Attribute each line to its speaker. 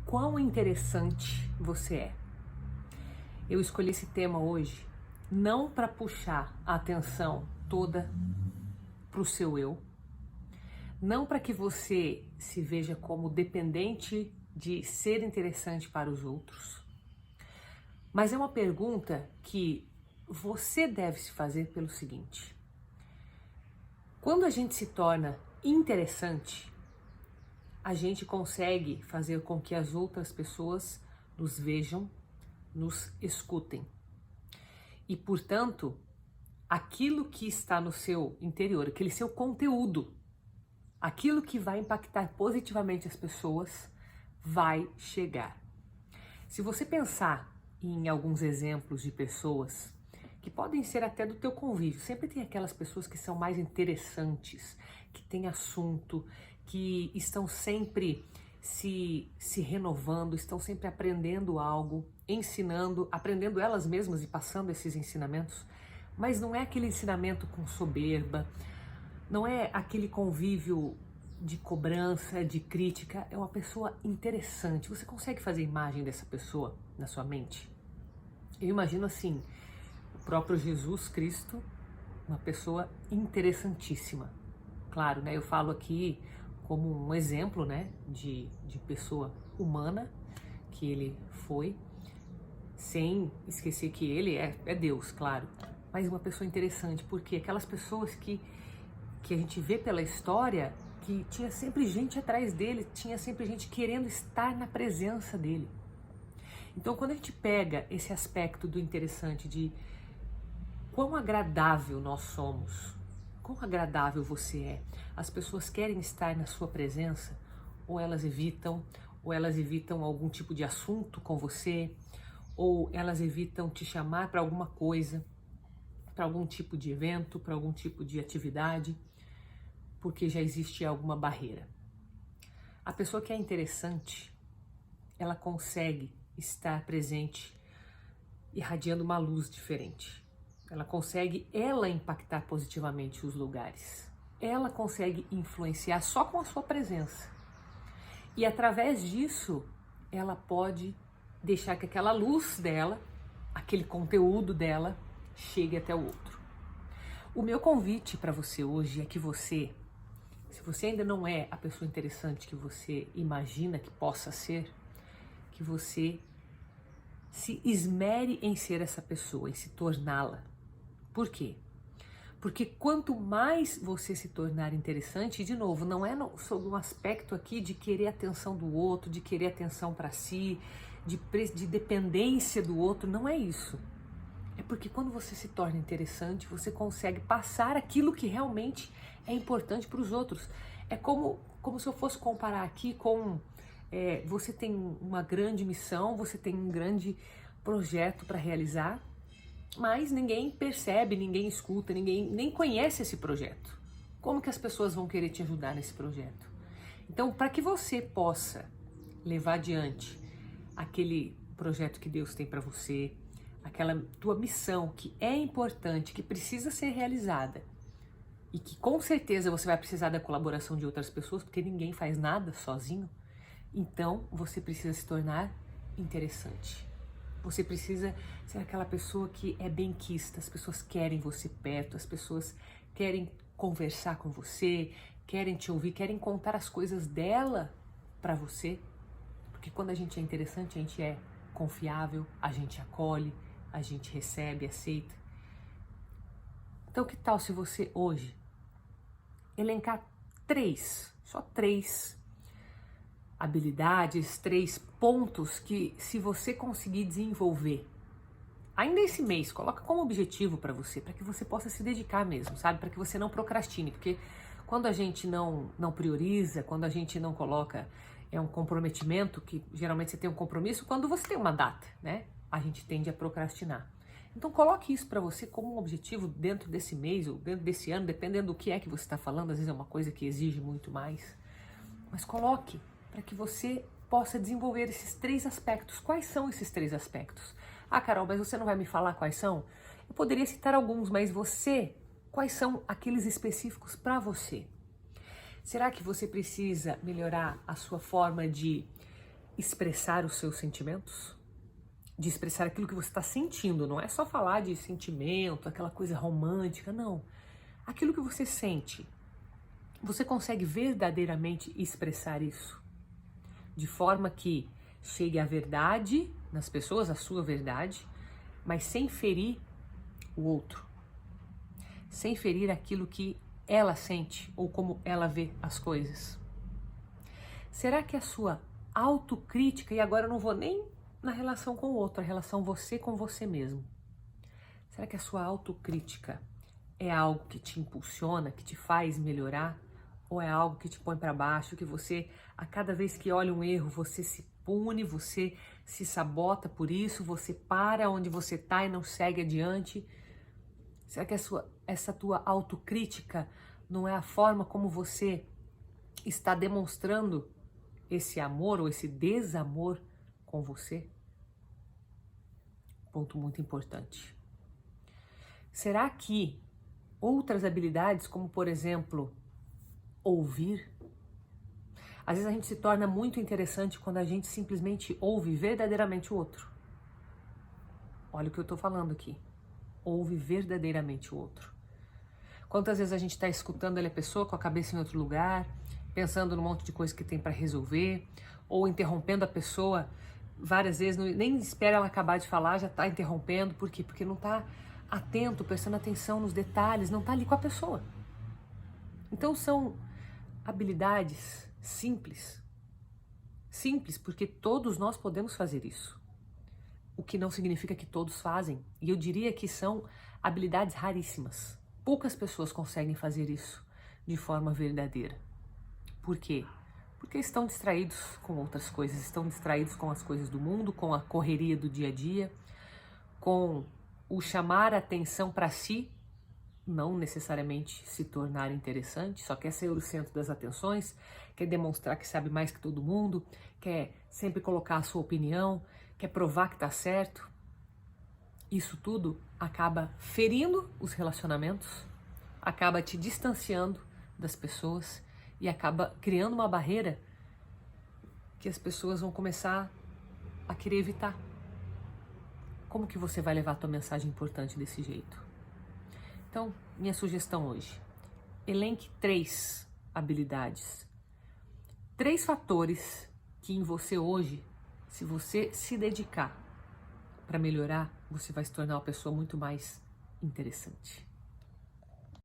Speaker 1: quão interessante você é. Eu escolhi esse tema hoje não para puxar a atenção toda para o seu eu, não para que você se veja como dependente de ser interessante para os outros, mas é uma pergunta que você deve se fazer pelo seguinte: quando a gente se torna interessante, a gente consegue fazer com que as outras pessoas nos vejam, nos escutem. E, portanto, aquilo que está no seu interior, aquele seu conteúdo, aquilo que vai impactar positivamente as pessoas, vai chegar. Se você pensar em alguns exemplos de pessoas que podem ser até do teu convívio, sempre tem aquelas pessoas que são mais interessantes, que têm assunto, que estão sempre se renovando, estão sempre aprendendo algo, ensinando, aprendendo elas mesmas e passando esses ensinamentos, mas não é aquele ensinamento com soberba, não é aquele convívio de cobrança, de crítica, é uma pessoa interessante. Você consegue fazer imagem dessa pessoa na sua mente? Eu imagino assim, o próprio Jesus Cristo, uma pessoa interessantíssima. Claro, né? Eu falo aqui como um exemplo, né, de pessoa humana que ele foi, sem esquecer que ele é Deus, claro, mas uma pessoa interessante, porque aquelas pessoas que a gente vê pela história, que tinha sempre gente atrás dele, tinha sempre gente querendo estar na presença dele. Então, quando a gente pega esse aspecto do interessante, de quão agradável nós somos, quão agradável você é, as pessoas querem estar na sua presença, ou elas evitam algum tipo de assunto com você, ou elas evitam te chamar para alguma coisa, para algum tipo de evento, para algum tipo de atividade, porque já existe alguma barreira. A pessoa que é interessante, ela consegue estar presente, irradiando uma luz diferente. Ela consegue, impactar positivamente os lugares. Ela consegue influenciar só com a sua presença. E através disso, ela pode deixar que aquela luz dela, aquele conteúdo dela, chegue até o outro. O meu convite para você hoje é que você, se você ainda não é a pessoa interessante que você imagina que possa ser, que você se esmere em ser essa pessoa, em se torná-la. Por quê? Porque quanto mais você se tornar interessante, e de novo, não é sobre um aspecto aqui de querer atenção do outro, de querer atenção para si, de dependência do outro, não é isso. É porque quando você se torna interessante, você consegue passar aquilo que realmente é importante para os outros. É como se eu fosse comparar aqui com... você tem uma grande missão, você tem um grande projeto para realizar, mas ninguém percebe, ninguém escuta, ninguém nem conhece esse projeto. Como que as pessoas vão querer te ajudar nesse projeto? Então, para que você possa levar adiante aquele projeto que Deus tem para você, aquela tua missão que é importante, que precisa ser realizada e que com certeza você vai precisar da colaboração de outras pessoas, porque ninguém faz nada sozinho, então você precisa se tornar interessante. Você precisa ser aquela pessoa que é benquista, as pessoas querem você perto, as pessoas querem conversar com você, querem te ouvir, querem contar as coisas dela para você. Porque quando a gente é interessante, a gente é confiável, a gente acolhe, a gente recebe, aceita. Então que tal se você hoje elencar só três habilidades, 3 pontos que, se você conseguir desenvolver ainda esse mês, coloca como objetivo para você, para que você possa se dedicar mesmo, sabe? Para que você não procrastine, porque quando a gente não prioriza, quando a gente não coloca um comprometimento, que geralmente você tem um compromisso quando você tem uma data, né? A gente tende a procrastinar. Então coloque isso para você como um objetivo dentro desse mês ou dentro desse ano, dependendo do que é que você está falando, às vezes é uma coisa que exige muito mais, mas coloque para que você possa desenvolver esses 3 aspectos. Quais são esses 3 aspectos? Ah, Carol, mas você não vai me falar quais são? Eu poderia citar alguns, mas quais são aqueles específicos para você? Será que você precisa melhorar a sua forma de expressar os seus sentimentos? De expressar aquilo que você está sentindo, não é só falar de sentimento, aquela coisa romântica, não. Aquilo que você sente, você consegue verdadeiramente expressar isso? De forma que chegue à verdade nas pessoas, a sua verdade, mas sem ferir o outro, sem ferir aquilo que ela sente ou como ela vê as coisas. Será que a sua autocrítica, e agora eu não vou nem na relação com o outro, a relação você com você mesmo, será que a sua autocrítica é algo que te impulsiona, que te faz melhorar? Ou é algo que te põe para baixo, que você, a cada vez que olha um erro, você se pune, você se sabota por isso, você para onde você está e não segue adiante? Será que essa tua autocrítica não é a forma como você está demonstrando esse amor ou esse desamor com você? Ponto muito importante. Será que outras habilidades, como por exemplo, ouvir? Às vezes a gente se torna muito interessante quando a gente simplesmente ouve verdadeiramente o outro. Olha o que eu estou falando aqui. Ouve verdadeiramente o outro. Quantas vezes a gente está escutando a pessoa com a cabeça em outro lugar, pensando num monte de coisa que tem para resolver, ou interrompendo a pessoa várias vezes, nem espera ela acabar de falar, já está interrompendo. Por quê? Porque não está atento, prestando atenção nos detalhes, não está ali com a pessoa. Então são habilidades simples. Simples, porque todos nós podemos fazer isso. O que não significa que todos fazem. E eu diria que são habilidades raríssimas. Poucas pessoas conseguem fazer isso de forma verdadeira. Por quê? Porque estão distraídos com outras coisas, estão distraídos com as coisas do mundo, com a correria do dia a dia, com o chamar a atenção para si, não necessariamente se tornar interessante, só quer ser o centro das atenções, quer demonstrar que sabe mais que todo mundo, quer sempre colocar a sua opinião, quer provar que está certo. Isso tudo acaba ferindo os relacionamentos, acaba te distanciando das pessoas e acaba criando uma barreira que as pessoas vão começar a querer evitar. Como que você vai levar a tua mensagem importante desse jeito? Então, minha sugestão hoje, elenque 3 habilidades, 3 fatores que em você hoje, se você se dedicar para melhorar, você vai se tornar uma pessoa muito mais interessante.